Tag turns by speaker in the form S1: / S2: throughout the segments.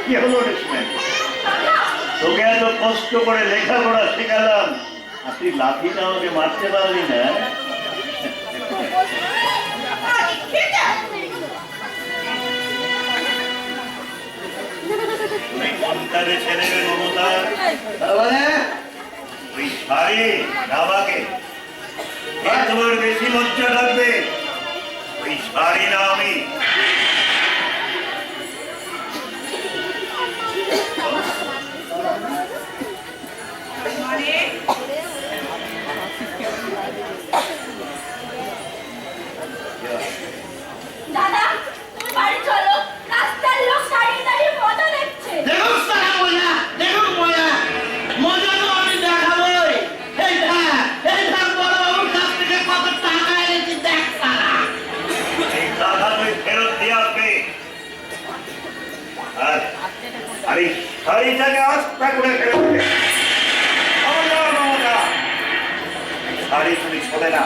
S1: কি হলো রেশমেন? তোকে এত কষ্ট করে লেখাপড়া শেখালাম, আর তুই লাঠিটা আমাকে মারতে পারলি না? তুমি কোনটা বেছে নেবে মমতা? ওই শাড়ি আমাকে তোমার বেশি লজ্জা লাগবে। ওই শাড়ি না আমি।
S2: দাদা তুমি বাড়ি চলো, রাস্তার লোক দাঁড়িয়ে দাঁড়িয়ে মজা দেখছে।
S3: দেখুন সারা মজা, দেখুন মজা, মজা তো আমি দেখাবোই। এই দেখ বড়বাবুর কাছ থেকে কত টাকা এনেছি দেখ সারা।
S1: এই টাকা তুই ফেরত দিয়ে আসবে, আর এই শাড়িটাকে আস্তা করে ফেরত দে। শাড়ি তুমি ছোবে না।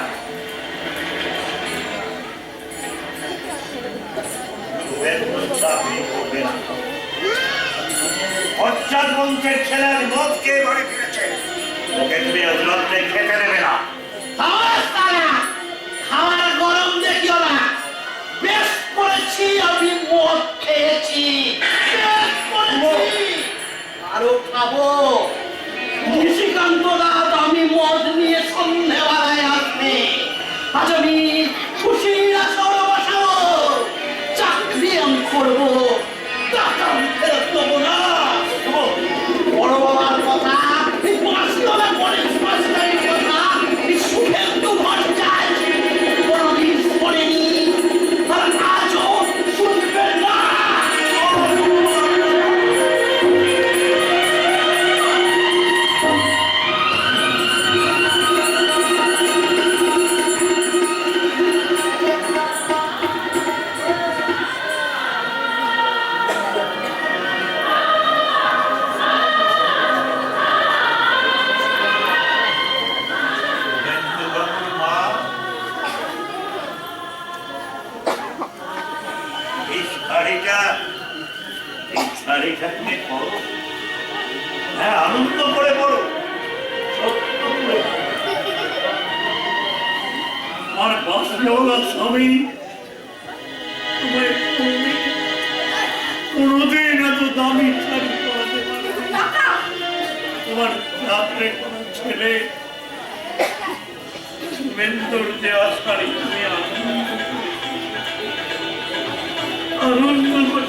S1: পঞ্চাশ বংশের ছেলের মদ খেয়ে বাড়ি ফিরেছে, ওকে তুমি আজ রাত্রে খেতে দেবে না।
S3: খাওয়ার গরম দেখিও না, বেশ করেছি আমি মদ খেয়েছি, বেশ করেছি, আরো খাবো। নিশিকান্ত রাত আমি মদ নিয়ে সন্ধ্যেবেলায় আসবে। আজ আমি খুশির আসর বসাবো, চাকরি আমি করবো, টাকা আমি ফেরত দেবো না। বড় বাবার কথা, মাসিওলা গণেশ মাস্টারের কথা, সুখেন্দু ভট্টাচার্য কোনদিন শোনেনি, আর আজও শুনবে না।
S1: হ্যাঁ, আনন্দ করে পড়ো। আমার বাসনা স্বামী কোনদিন এত দামি শাড়ি পরাতে পারে। তোমার রাত্রে কোন ছেলে মেন্দর দেওয়া শাড়ি তুমি আনন্দ করে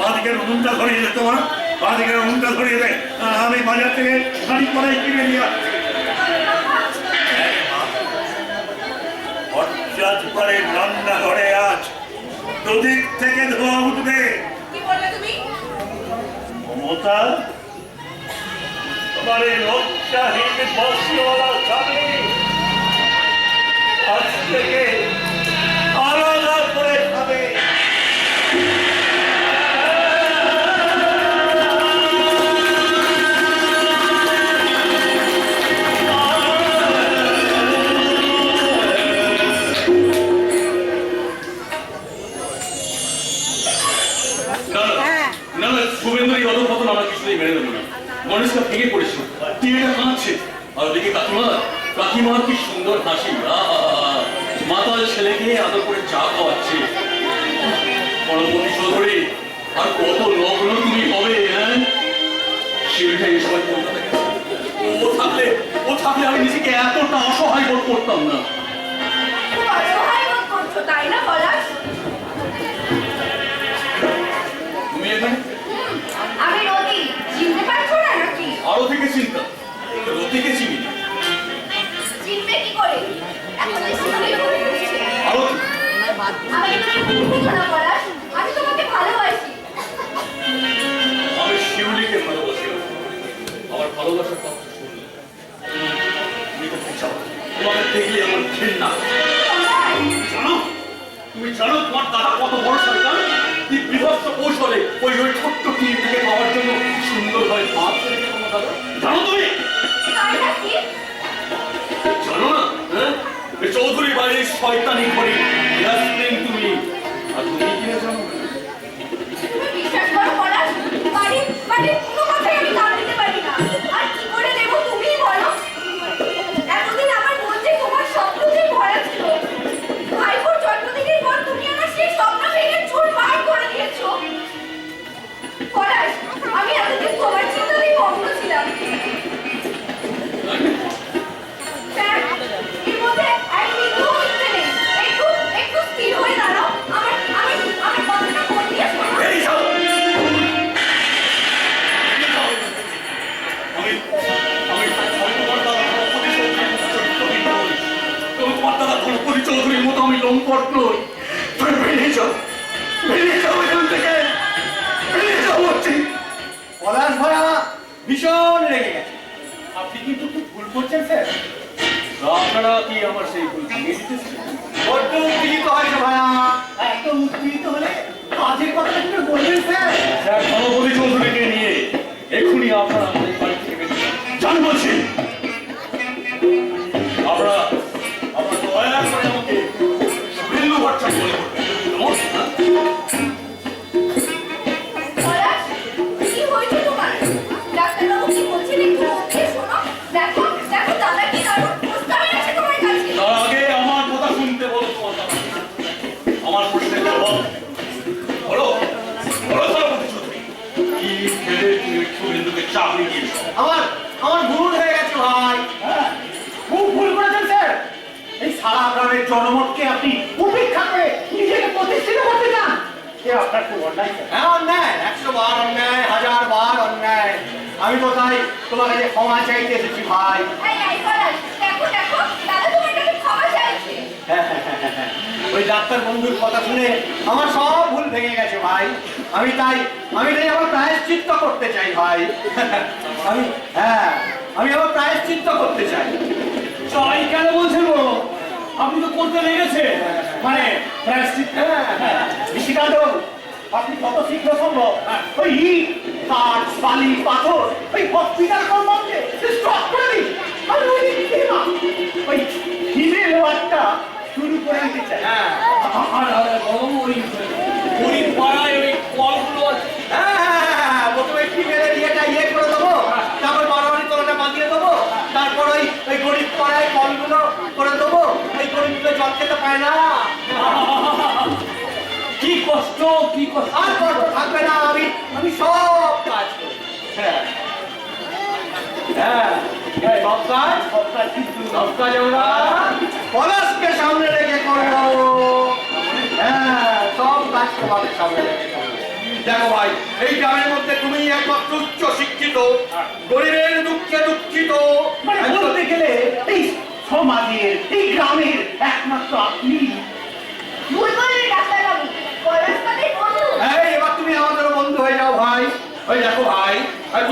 S1: বাদিকের উনুনটা ধরিয়ে দে, তোমার বাদিকের উনুনটা ধরিয়ে দে, আমি বাজার থেকে শাড়ি পরাই কিনে নিয়ে আসছি। রান্নাঘরে আজ দুদিক থেকে ধোয়া উঠবে। মমতা, তোমার এই লজ্জাহীন বস্ত্রওয়ালা স্বামী আজ থেকে আলাদা করে খাবে।
S4: মানুষটা ভেঙে পড়েছে, টিভিটা কাঁদছে, আর ওদিকে কাকিমার কি সুন্দর হাসি, মাতাল ছেলেকে আদর করে চা খাওয়াচ্ছে। গণপতি চৌধুরী, আর কত লগ্ন তুমি হবে? হ্যাঁ, শিলটা এই সময় ও থাকলে আমি নিজেকে এতটা অসহায় বোধ করতাম না।
S2: তাই না পলাশ?
S4: তুমি এখানে?
S2: আমি রতি, চিনতে পারছো না নাকি?
S4: আরো থেকে চিন্তা, রতিকে চিনি না।
S2: চিনবে কি করে? এখন এই শিউলি বলে বসছে।
S4: আরো
S2: আমাকে তুমি বুঝছো না পলাশ, আমি তোমাকে ভালোবাসি।
S4: আমি শিউলিকে ভালোবাসি, আমার ভালোবাসার কথা শুনলাম। তুমি করতে চাও, তোমাকে দেখলে আমার ঘৃণা। জানো, তুমি জানো তোমার দাদা কত বড় শয়তান? কি বিভৎস কৌশলে ওই ছোট্ট টিমটাকে পাওয়ার জন্য সুন্দরভাবে মাছ রেখে তোমার দাদা। জানো তুমি? জানো না? হ্যাঁ, চৌধুরী বাড়ির শয়তানি করে তুমি গণপতি চৌধুরীর মতো আমি লম্পট নই। তুমি বেরিয়ে যাও এখান থেকে, বেরিয়ে যাও বলছি।
S5: পলাশ ভাইয়া ভীষণ রেগে গেছে। আপনি কিন্তু খুব ভুল করছেন স্যার।
S4: আপনারা কি আমার সেই ভুল ভাঙিয়ে দিতেছেন?
S5: বড্ড উত্তেজিত হয়েছে ভাইয়া। এত উত্তেজিত হলে কাজের কথাটা কিন্তু বলবেন স্যার।
S4: স্যার, গণপতি চৌধুরীকে নিয়ে এক্ষুনি আপনারা আমাদের বাড়ি থেকে বেরিয়ে যান বলছি। আপনারা দয়া করে আমাকে শুভেন্দু ভট্টাচার্য বলে করবেন।
S2: পলাশ, কি হয়েছে তোমার? ডাক্তারবাবু কি বলছেন একটু মন দিয়ে শোনো। দেখো দেখো দাদা কি দারুণ প্রস্তাব এনেছে তোমার কাছে।
S4: তার আগে আমার কথা শুনতে বলো। আমার প্রশ্নের জবাব বলো গণপতি চৌধুরী, কি ফেলে তুমি শুভেন্দুকে চাকরি দিয়েছ?
S5: আমার ভুল হয়ে গেছে ভাই। হ্যাঁ, খুব ভুল করেছেন স্যার। এই সারা গ্রামের জনমতকে আপনি উপেক্ষা করে নিজেকে প্রতিষ্ঠিত করতে চান, এ আপনার খুব অন্যায় স্যার। হ্যাঁ অন্যায়, 100 বার অন্যায়, 1000 বার অন্যায়। আমি তো তাই তোমার কাছে ক্ষমা চাইতে এসেছি ভাই।
S2: এই পলাশ, দেখো দেখো দাদা তোমার কাছে ক্ষমা চাইছে।
S5: ওই ডাক্তার বন্ধুর কথা শুনে আমার সব ভুল ভেঙে গেছে ভাই। আমি তাই আবার প্রায়শ্চিত্ত করতে চাই ভাই। আমি আবার প্রায়শ্চিত্ত করতে চাই।
S3: চাই কেন বলছেন বলো? আপনি তো করতে লেগেছে, মানে প্রায়শ্চিত্ত।
S5: নিশিকান্ত, আপনি কত শীঘ্র সম্ভব ওই ইট, কাঠ, বালি, পাথর ওই হসপিটাল কম্পাউন্ডে স্টক করে দিন। আমি ওই হিলে ওয়ার্কটা শুরু করে দিতে চাই।
S3: ওই পাড়ায় ওই কলগুলো আছে।
S5: প্রথমে ফিমেলের ইয়ে করে দেবো, তারপর বারোয়ারি তলাটা বাঁধিয়ে দেবো, তারপর ওই গরিব পাড়ায় কলগুলো করে দেবো। ওই গরিবগুলো জল খেতে পায় না।
S3: কি কষ্ট, কি কষ্ট।
S5: আর কষ্ট থাকবে না। আমি সব কাজ করি। সব কাজ আমরা পলাশকে সামনে রেখে করবো। সব কাজ তোমাদের সামনে রেখে করবো।
S4: দেখো ভাই, এই গ্রামের মধ্যে তুমি একমাত্র উচ্চ শিক্ষিত, গরিবের দুঃখে দুঃখিত।
S5: মানে বলতে গেলে এই সমাজের, এই গ্রামের একমাত্র আপনি।
S2: ভুল বললে ডাক্তারবাবু, পলাশ তাদের বন্ধু।
S5: এবার তুমি আমাদেরও বন্ধু হয়ে যাও ভাই।
S4: ওই দেখো ভাই, আর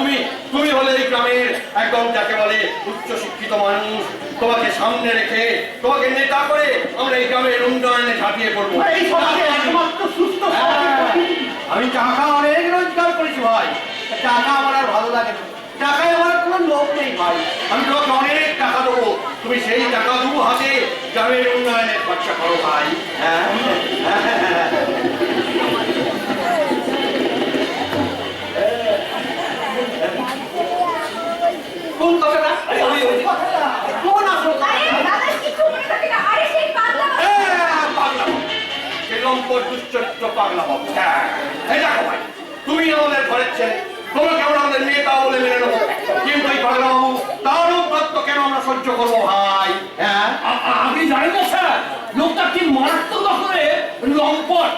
S4: তুমি হলে এই গ্রামের একদম যাকে বলে উচ্চ শিক্ষিত মানুষ। তোমাকে সামনে রেখে, তোমাকে নেতা করে আমরা এই গ্রামের উন্নয়নে ঝাঁপিয়ে পড়বো।
S5: এই সমাজে একমাত্র সুস্থ আমি টাকা অনেক রোজগার করেছি ভাই। টাকা আমার আর ভালো লাগে না। টাকায় আমার কোনো লোভ নেই ভাই।
S4: আমি তোমাকে অনেক টাকা দেবো, তুমি সেই টাকা দু হাতে গ্রামের উন্নয়নের খরচা করো ভাই।
S5: কোন কথাটা? কোন আসল
S2: আরে
S5: কথাটা?
S2: দাদা কিছু মনে থাকে না। আরে সেই পাগলা
S4: পাগলা বাবু, সে লম্পট দুশ্চরিত্র পাগলা বাবু। এই দেখো ভাই, তুমি আমাদের ঘরের ছেলে, তোমাকে আমরা আমাদের নেতা বলে মেনে নেবো, কিন্তু এই পাগলা বাবু তার উদ্যত্ত কেন আমরা সহ্য করবো ভাই?
S3: আপনি জানেন না স্যার, লোকটা কি মারাত্মক রকমের লম্পট।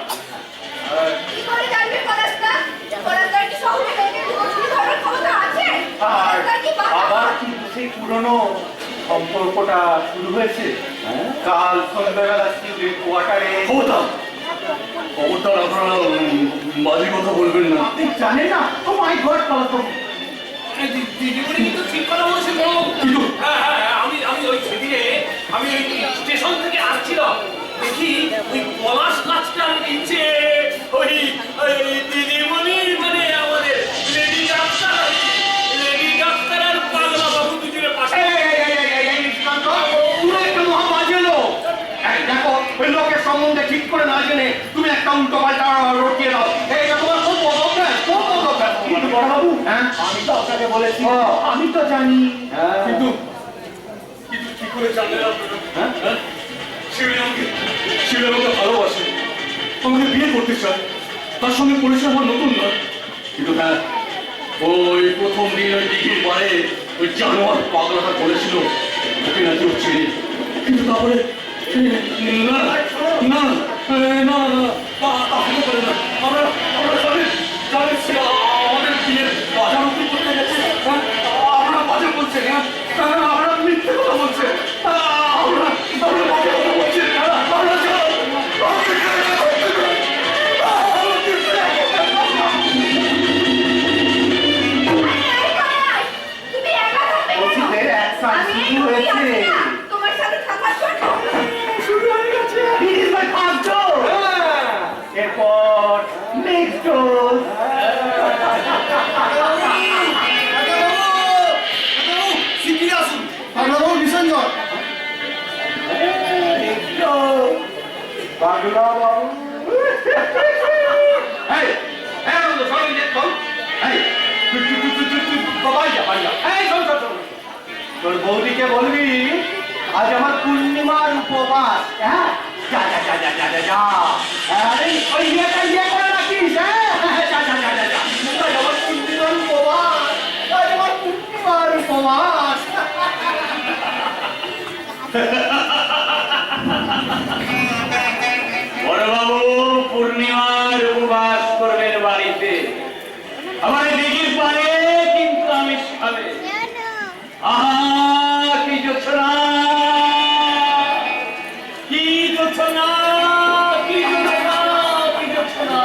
S2: কি করে জানবে পলাশদা? পলাশদার কি শহরে মেয়েদের গোষ্ঠী ধরার ক্ষমতা আছে? পলাশদার কি
S5: আবার কিন্তু সেই পুরনো সম্পর্কটা শুরু হয়েছে। কাল সন্ধ্যাবেলা স্কুলের কোয়ার্টারে।
S4: খবরদার আপনারা বাজে কথা বলবেন না।
S5: আপনি জানেন না? ও মাই গড পলাশ।
S3: দিদিমণি কিন্তু ঠিক কথা বলেছে বড়।
S4: কিন্তু
S3: আমি ওই সেদিনে আমি ওই স্টেশন থেকে আসছিলাম, দেখি ওই পলাশ গাছটার নিচে ওই দিদিমণি মানে আমাদের লেডি ডাক্তার আর পাগলা বাবু দুজনের পাশে।
S5: তুমি একটা মহাবাজে লোক। দেখো ওই লোকের সম্বন্ধে ঠিক করে না জেনে তুমি একটা উল্টো পাল্টা রটিয়ে দাও। এইটা তোমার খুব অদব্যাস, খুব অদব্যাস। কিন্তু বড়বাবু, আমি তো আপনাকে বলেছি, আমি তো জানি।
S4: কিন্তু কি করে জানলেন আপনারা? শিউলি আমাকে ভালোবাসে, আমাকে বিয়ে করতে চায়, তার সঙ্গে পরিচয় আমার নতুন নয়। কিন্তু হ্যাঁ, ওই প্রথম দিন ওই দিঘির পাড়ে ওই জানোয়ার পাগলাটা বলেছিল ওকে নাকি ও চেনে, কিন্তু তারপরে না না না না তা হতে পারে না। আমরা আমাদের বিয়ের বাজার উঠে করতে গেছে, আমরা বাজার বলছে, আমরা মিথ্যে কথা বলছে, আমরা বাজার
S5: পাগলা বাবু।
S4: এই আনন্দ সবাই যে চল।
S5: এই, তুই বাড়ি যা। এই, শোন। তোর বৌদিকে বলবি আজ আমার পূর্ণিমার উপবাস। হ্যাঁ, যা। আরে ওই ইয়ে করে রাখিস। হ্যাঁ, যা। আজ আমার পূর্ণিমার উপবাস।
S1: বড়বাবু পূর্ণিমার উপবাস করবেন বাড়িতে, আমার দিঘির পারে কিন্তু আমি খাবে। আহা কি জোছনা, কি জোছনা, কি জোছনা, কি জোছনা।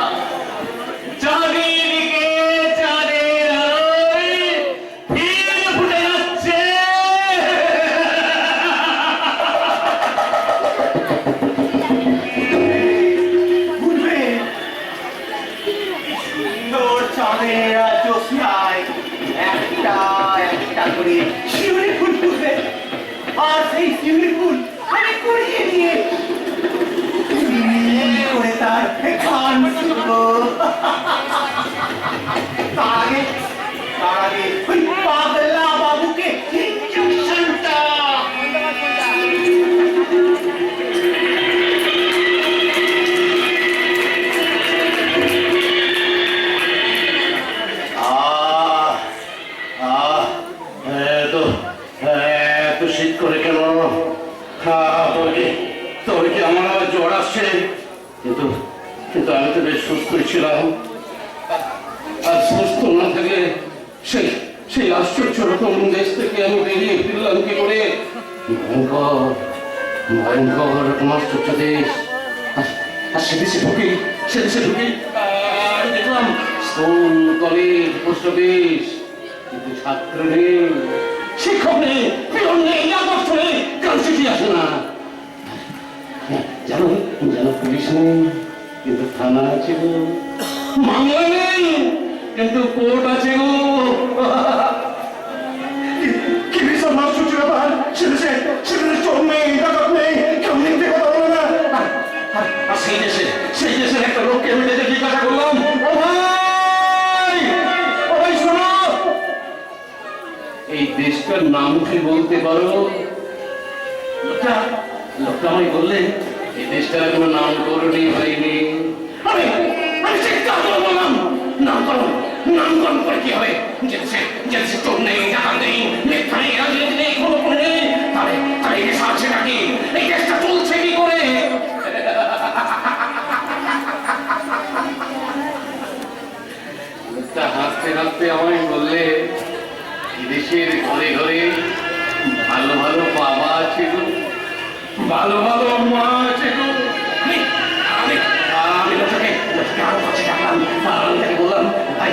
S1: চারিদিকে চাঁদের আলোয় ফির ফুটে যাচ্ছে।
S5: ঘুরবে সুন্দর চাঁদের জ্যোৎস্নায় একটা করে শিউলি ফুল ফুটবে, আর সেই শিউলি ফুল আমি কুড়িয়ে নিয়ে করে তার গান শুনবো। তার আগে ওই পাগলা বাবুকে ইঞ্জেকশনটা।
S1: এত শীত করে কেন? তোর কি আমার আবার জ্বর আসছে? কিন্তু আমি তো বেশ সুস্থই ছিলাম। আর সুস্থ না থাকলে সেই আশ্চর্য রকম দেশ থেকে আমি বেরিয়ে ফিরলাম কি করে? ভয়ঙ্কর রকম আশ্চর্য দেশ। আর সে দেশে ঢুকি দেখলাম স্কুল, কলেজ, পোস্ট অফিস, কিন্তু ছাত্র নেই, শিক্ষক নেই, পিয়ন নেই, আদর্শ নেই, কারণ চিঠি আসে না। জানো পুলিশ নেই, কিন্তু থানা আছে গো। মামলা নেই, কিন্তু কোর্ট আছে গো। কি ভীষণ আশ্চর্য ব্যাপার। সে দেশে চোর নেই, ডাকাত নেই, কেউ মিথ্যে কথা বলে না। আর সেই দেশের একটা লোককে আমি দেখে জিজ্ঞাসা করলাম, ও ভাই শোনো, এই দেশটার নাম কি বলতে পারো? লোকটা আমায় বললেন, এই দেশটার কোনো নামকরণই হয়নি। আমি চিৎকার করে বললাম, নামকরণ করে কি হবে? যে দেশে চোর নেই, ডাকাত নেই, মিথ্যা নেই, রাজনীতি নেই, কোনো নেই, তাহলে এই দেশ আছে নাকি? এই দেশটা চলছে কি করে? হাসতে আমায় বললে, দেশের ঘরে ঘরে ভালো ভালো বাবা আছে গো, ভালো ভালো মা আছে গো। আমি লোকটাকে আরো কাছে ডাকলাম, বললাম, ভাই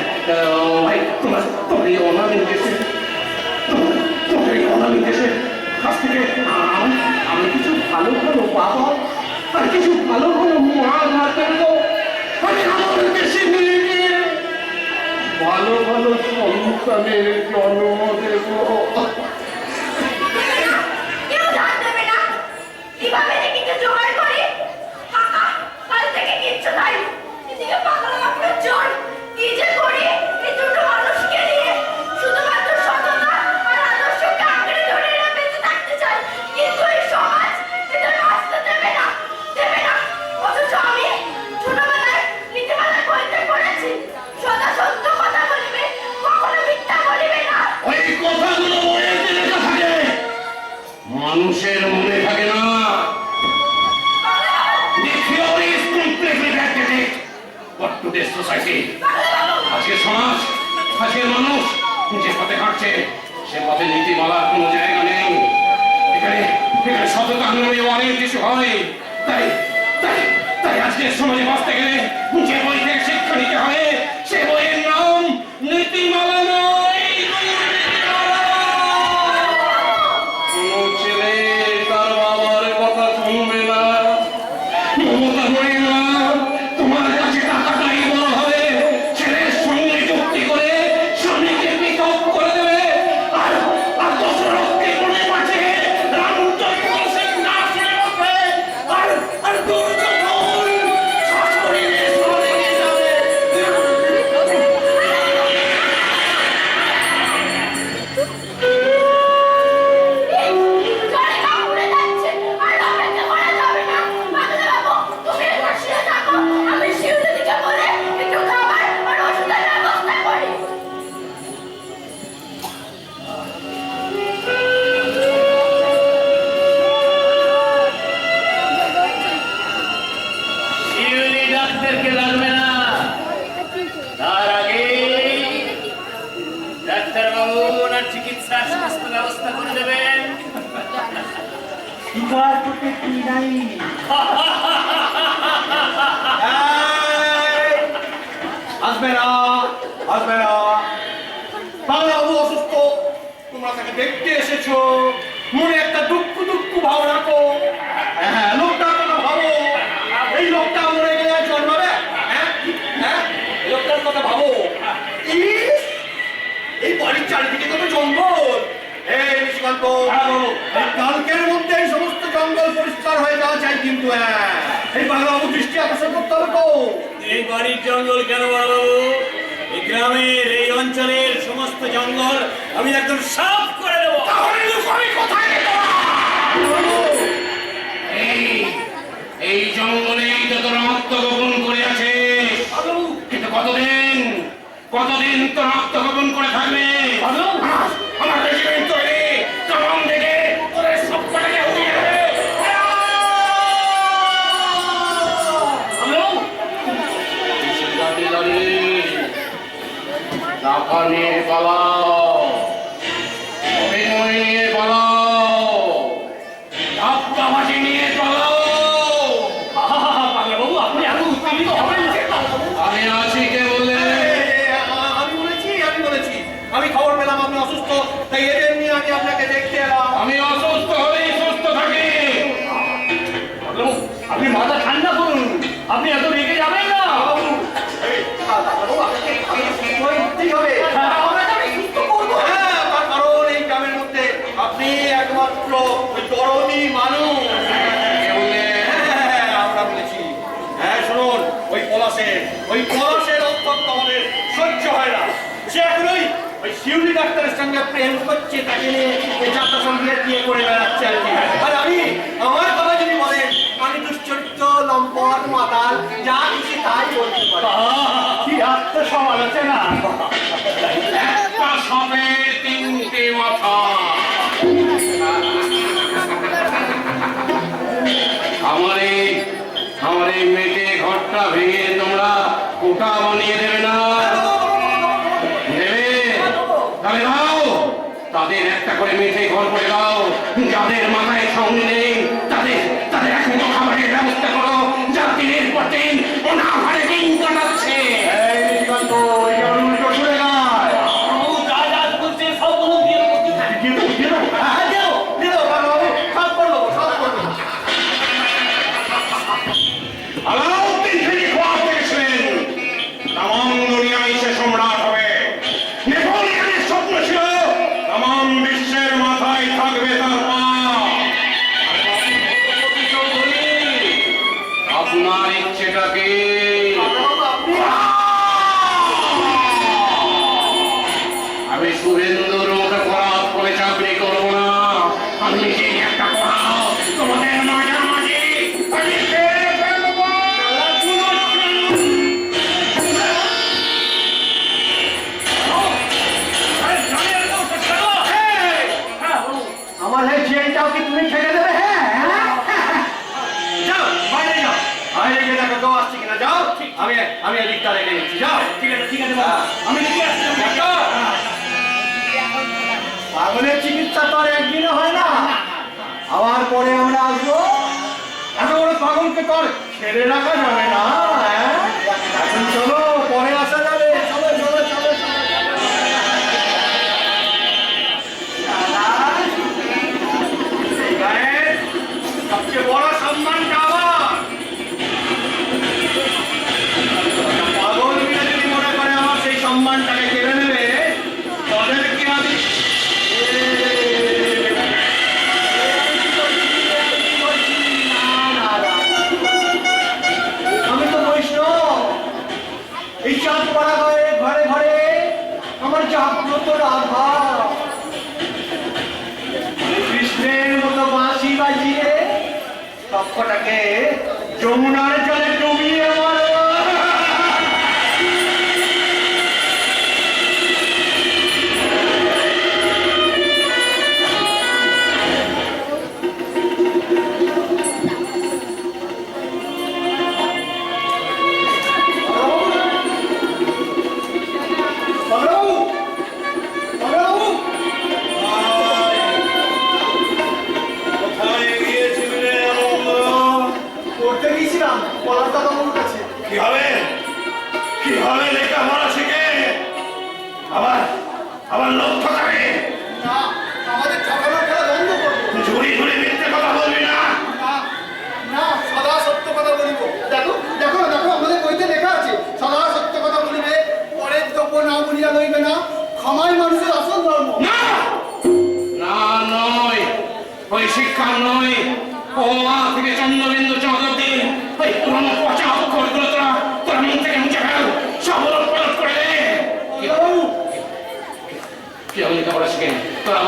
S1: তোমার এই অনামী দেশের কাছ থেকে আমি কিছু ভালো ভালো বাবা আর কিছু ভালো ভালো মা না করবো। আমি আমার দেশে নিয়ে গিয়ে ভালো ভালো সন্তানের জন্ম দেব।
S2: কেউ জান দেবে না কিভাবে দেখিতে জোগাড় করি। কাল থেকে কিচ্ছু নাই, এদিকে পাগলা বাবুর জ্বর, কি যে করি এই দুটো মানুষকে নিয়ে। শুধুমাত্র সততা আর আদর্শকে আঁকড়ে ধরে এরা বেঁচে থাকতে চায়, কিন্তু এই সমাজ এদের বাঁচতে দেবে না। অথচ আমি ছোটবেলায় নীতিমালায় বইতে পড়েছি, সদা সত্য কথা বলিবে, কখনো মিথ্যা বলিবে না।
S1: ওই কথাগুলো বইতে লেখা থাকে, মানুষের মনে থাকে না। The theory is completely backdated. What today's society? আজকের সমাজ, আজকের মানুষ যে পথে হাঁটছে, সে পথে নীতিমালার কোনো জায়গা নেই। এখানে সততা নামে অনেক কিছু হয়। তাই আজকের সমাজে বাঁচতে গেলে যে বই থেকে শিক্ষা নিতে হবে, সে বইয়ের নাম নীতিমালা নয়। কোনো ছেলে তার বাবার কথা শুনবে না, মমতা করে না। তোমার কাছে টাকাটাই বড় হবে, ছেলের সঙ্গে চুক্তি করে স্বামীকে পৃথক করে দেবে। আর দশরথকে মনে পাচ্ছে রামচন্দ্র সিং না শুনে বসবে। আর দুর্যোধন
S3: ডাক্তারকে লাগবে না। তার আগে ডাক্তারবাবু ওনার চিকিৎসার সমস্ত ব্যবস্থা করে দেবেন।
S5: স্বীকার করতে কি নাই? আসবে না, আসবে না। বাবু অসুস্থ, তোমরা তাকে দেখতে এসেছো, মনে একটা দুঃখ দুঃখ ভাব রাখো। হ্যাঁ, লোকটার কথা ভাবো। এই লোকটা মরে গেলে আর জন্মাবে? হ্যাঁ হ্যাঁ, এই লোকটার কথা ভাবো। ইস, এই বাড়ির চারিদিকে কত জঙ্গল। এই নিশিকান্ত, এই কালকের মধ্যে এই সমস্ত জঙ্গল পরিষ্কার হয়ে যাওয়া চাই কিন্তু। হ্যাঁ, এই বাংলাবাবু দৃষ্টি আকর্ষণ করতে হবে তো।
S3: এই বাড়ির জঙ্গল কেন বলো? এই গ্রামের এই অঞ্চলের সমস্ত জঙ্গল আমি একদম সাফ করে দেবো।
S5: তাহলে লুকোবি কোথায় রে তোরা?
S1: এই জঙ্গলে যত রক্ত গোপন করে আছে, কিন্তু কতদিন তো রক্ত গোপন করে থাকবে? আমার রেজিমেন্ট তৈরি, তখন থেকে তোদের সবকটাকে উড়িয়ে দেবে। টাকা নিয়ে পালাও, অভিনয় নিয়ে পালাও, ধাপ্পাবাজি নিয়ে পালাও।
S3: বাবু আপনি এত উত্তেজিত হবেন না।
S1: আমি আছি কে বলে?
S5: আমি বলেছি, আমি খবর পেলাম আপনি অসুস্থ, তাই এদের নিয়ে আমি আপনাকে দেখতে এলাম।
S1: আমি অসুস্থ হলেই সুস্থ থাকি।
S3: আপনি মাথা ঠান্ডা করুন, আপনি এত রেগে যাবেন না।
S5: বাবু, এই, বাবু, আপনাকে সুস্থ হয়ে উঠতেই হবে। আপনাকে আমি সুস্থ করবো। হ্যাঁ, তার কারণ এই গ্রামের মধ্যে আপনি একমাত্র ওই দরদি মানুষ।
S1: কে বলে?
S5: হ্যাঁ, আমরা বলেছি। হ্যাঁ, শুনুন, ওই পলাশের অত্যন্ত আমাদের সহ্য হয় না। সে এখন ওই শিউলি ডাক্তারের সঙ্গে প্রেম করছে, তাকে নিয়ে যাত্রা সঙ্গে বিয়ে করে বেড়াচ্ছে আর কি। আর আমার কথা যদি বলেন, আমি দুশ্চরিত্র, লম্পট, মাতাল, যা কিছু তাই বলতে পারি। কি আত্মসমালোচনা!
S1: একটা সাপের তিনটে মাথা। আমার এই মেটে ঘরটা ভেঙে তোমরা কোটা বানিয়ে দেবে না? দেবে? তাহলে দাও, তাদের একটা করে মেটে ঘর করে দাও। যাদের মাথায় সঙ্গে নেই তাদের এখন খাবারের ব্যবস্থা করো, যারা দিনের পর দিন অনাহারে দিন কাটাচ্ছে।
S5: এই নিশিকান্ত, এই কেমন উল্টো সরে গায়।
S3: যা যা করছে সব বলুন দিয়ে দেবো।
S5: দিয়ে দেবো? হ্যাঁ, দিয়ে দেবো, বাবু, সব করে দেবো, সব করে দেবো।
S1: আলাউদ্দিন থেকে খোয়াব দেখেছিলেন তামাম দুনিয়ায় সে সম্রাট হবে। নেপোলিয়নের স্বপ্ন ছিল তামাম বিশ্বের মাথায় থাকবে তার পা। আপনার ইচ্ছেটা কি? আমি শুভেন্দুর মতো করাত করে চাকরি করবো না। আমি নিজেই একটা করাত তোমাদের মাঝামাঝি আমি ফেলে ফেলবো।
S5: আমার এই জেলটাও কি তুমি ছেড়ে দেবে? হ্যাঁ, যাও, বাইরে যাও, বাইরে গিয়ে দেখো কেউ আসছে কিনা। যাও, আমি এদিকটা রেখে নিচ্ছি। যাও।
S3: ঠিক আছে বাবু, আমি দেখে আসছি।
S5: পাগলের চিকিৎসা তো আর একদিনে হয় না, আবার পরে আমরা আসবো। এত বড় পাগলকে তো আর ছেড়ে রাখা যাবে না। হ্যাঁ, এখন চলো, পরে আসা যাবে। চলো চলো চলো চলো। এই গায়ের সবচেয়ে বড় সম্মানটা আমার। পাগল মিলে যদি মনে করে আমার সেই সম্মানটাকে কেড়ে নেবে, তাদেরকে আমি আমি তো বৈষ্ণব। এই চাঁদ পড়া ঘরে ঘরে ঘরে আমার জাগ্রত রাধা কৃষ্ণের মতো বাঁশি বাজিয়ে সবকটাকে যমুনার জলে ডুবিয়ে মারো। পড়তে গিয়েছিলাম পলাশ দাদাবাবুর কাছে।
S1: কি হবে লেখাপড়া শিখে আবার আবার লক্ষ্য থাকে
S5: না, আমাদের ঠকানোর খেলা বন্ধ করবো।
S1: ঝুড়ি ঝুড়ি মিথ্যে কথা বলবি না।
S5: না, না, সদা সত্য কথা বলিব। দেখো দেখো দেখো, আমাদের বইতে লেখা আছে, সদা সত্য কথা বলিবে, পরের দ্রব্য না বলিয়া লইবে না, ক্ষমাই মানুষের আসল ধর্ম।
S1: না না নয়, ওই শিক্ষা নয়। ও মা থেকে চন্দ্রবিন্দু চৌধুরী ওই পুরনো পচা অক্ষরগুলো তোরা মন থেকে মুছে ফেল, সব উলট পালট করে দে। কি হবে লেখাপড়া শিখে তোরা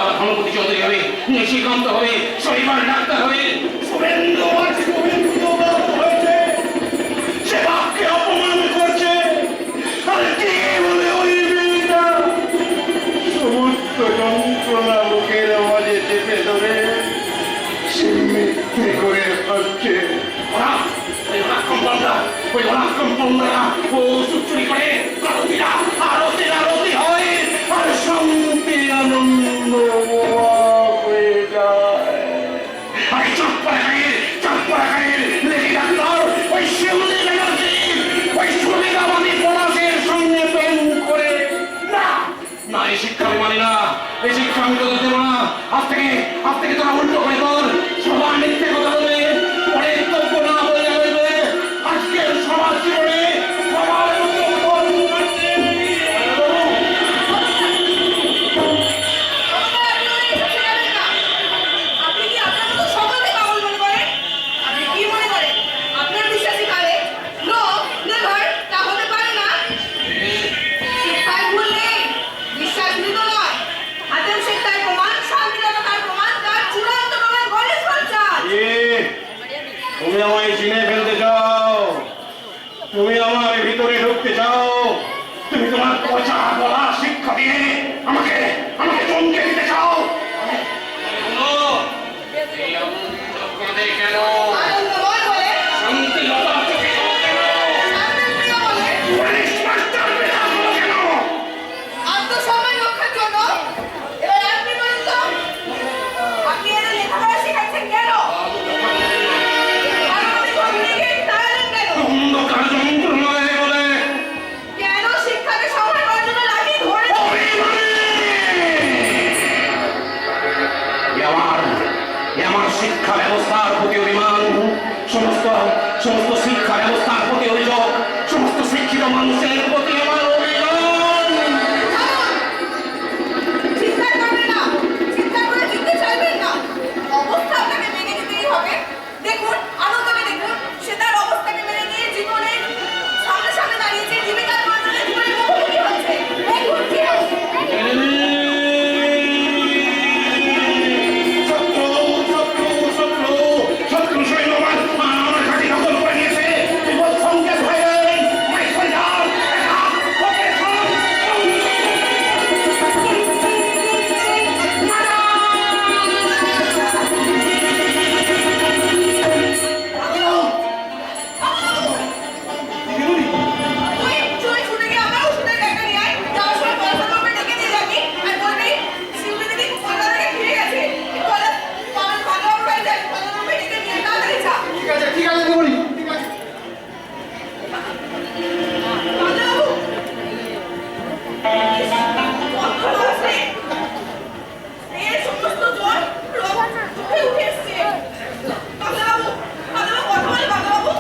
S1: আবার ধনপতি চৌধুরী হবে, নিশিকান্ত হবে, শৈবাল ডাক্তার হবে, শুভেন্দু হয়েছে, সে বাপকে অপমান করছে। আর কে বলে ওই মেয়েটা সমস্ত যন্ত্রণা লোকের মাঝে চেপে ধরে সে মিথ্যে করে হচ্ছে। ও চুরি করে আরতি হয় আর শান্তি আনন্দ হয়ে যায়। আর চাপ্পা খাইয়ে লেগে ডাক্তার ওই শিউলি ব্যানার্জি ওই সুবিধাবাদী পলাশের সঙ্গে প্রেম করে। না, এই শিক্ষা আমি মানি না, এই শিক্ষা আমি তোদের দেবো না। আজ থেকে তোরা উল্টো করে কর, সবার মিথ্যে কথা বলবে, পরে তর্ক না বলে যাবে। আজকের সমাজ জীবনে সবার মতো
S2: আপনি কি আপনার মতো সকলকে পাগল মনে করেন? আপনি কি মনে করেন আপনার বিশ্বাসী কারে লোক নেভার তা হতে পারে না? শিক্ষায় ভুল নেই, বিশ্বাস মৃত নয়। হাতেম শেখ তার প্রমাণ, শান্তিদাতা তার প্রমাণ, তার চূড়ান্ত প্রমাণ গণেশ সরকার।
S1: তুমি আমায় চিনে ফেলতে চাও, তুমি আমার ভিতরে ঢুকতে চাও, তুমি তোমার পচা বলা শিক্ষা দিয়ে আমাকে চমকে দিতে চাও। কেন
S2: আনন্দময় বলে,
S1: শান্তি লতা চোখে কেন
S2: শান্তিপ্রিয় বলে,
S1: পুলিশ মাস্টার বেলা কেন
S2: আত্মসম্মান রক্ষার জন্য। এবার আপনি বলুন তো, আপনি এদের লেখাপড়া শেখাচ্ছেন কেন? আর আপনি ঘুমিয়ে তাড়ালেন কেন?
S1: অন্ধকার যন্ত্রণায় বলে
S2: কেন শিক্ষাকে সংহার করার জন্য লাঠি ধরেছেন?
S1: আমার শিক্ষা ব্যবস্থার প্রতি অভিমান, সমস্ত শিক্ষা ব্যবস্থার প্রতি অভিযোগ, সমস্ত শিক্ষিত মানুষের প্রতি আমার অভিযোগ।
S2: চিৎকার করবেন না, চিৎকার করে জিততে চাইবেন না। অবস্থা আপনাকে মেনে নিতেই হবে। দেখুন, আনন্দকে দেখুন, সে তার অবস্থাকে মেনে নিয়ে জীবনের সামনে দাঁড়িয়েছে, জীবিকার প্রয়োজনে জীবনের মুখোমুখি হচ্ছে। দেখুন কি হচ্ছে।
S1: শত্রু সৈন্যবান আমার ঘাঁটি দখল করে নিয়েছে। বিপদ সংকেত হয়ে গেলেন।
S2: তুই ছুটে গিয়ে আমরা ওষুধের ব্যাগটা নিয়ে আয়। যাওয়ার সময় পয়সা করবে ডেকে দিয়ে যাবি। আর বলবি, শিউলি দিদি কলকাতা থেকে ফিরে গেছে। বলে, পান ভালো হয়ে যায়, ভালো হবে ডেকে নিয়ে তাড়াতাড়ি যা।
S5: ঠিক আছে দেবরি, ঠিক আছে।
S2: বাবু, কত আছে? এই সমস্ত জল রোগ উঠে এসছে। বাবু, কথা বলে বাবু।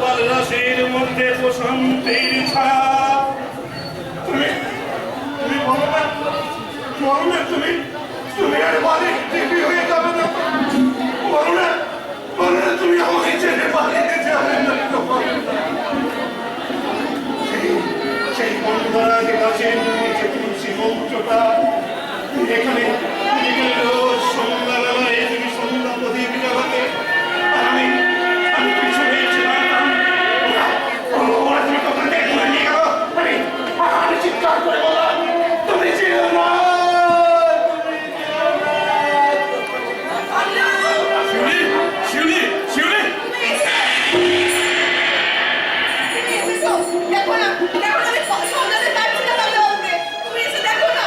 S1: বাল্লাসের মধ্যে প্রশান্তির ছায়া। তুমি বলো না তুমি আর বাড়ির টিভি হয়ে যাবে না। বলো না তুমি আমাকে ছেড়ে বাড়িতে যাবে না। সেই বন্ধুরাজ গাছের নিচে তুলসী মঞ্চটা এখানে রোজ সন্ধ্যাবেলায় তুমি সন্ধ্যা প্রদীপ জ্বালাতে। আর আমি পিছু হয়েছিলাম। ওরা তুমি তখন দেখে নিয়ে গেল। আমি চিৎকার করে বললাম, তুমি ছিল না। শিউলি
S2: তুমি এসেছো, দেখো না, আমি সন্ধ্যাতে যাচ্ছিলাম বাবুকে। তুমি এসে দেখো না।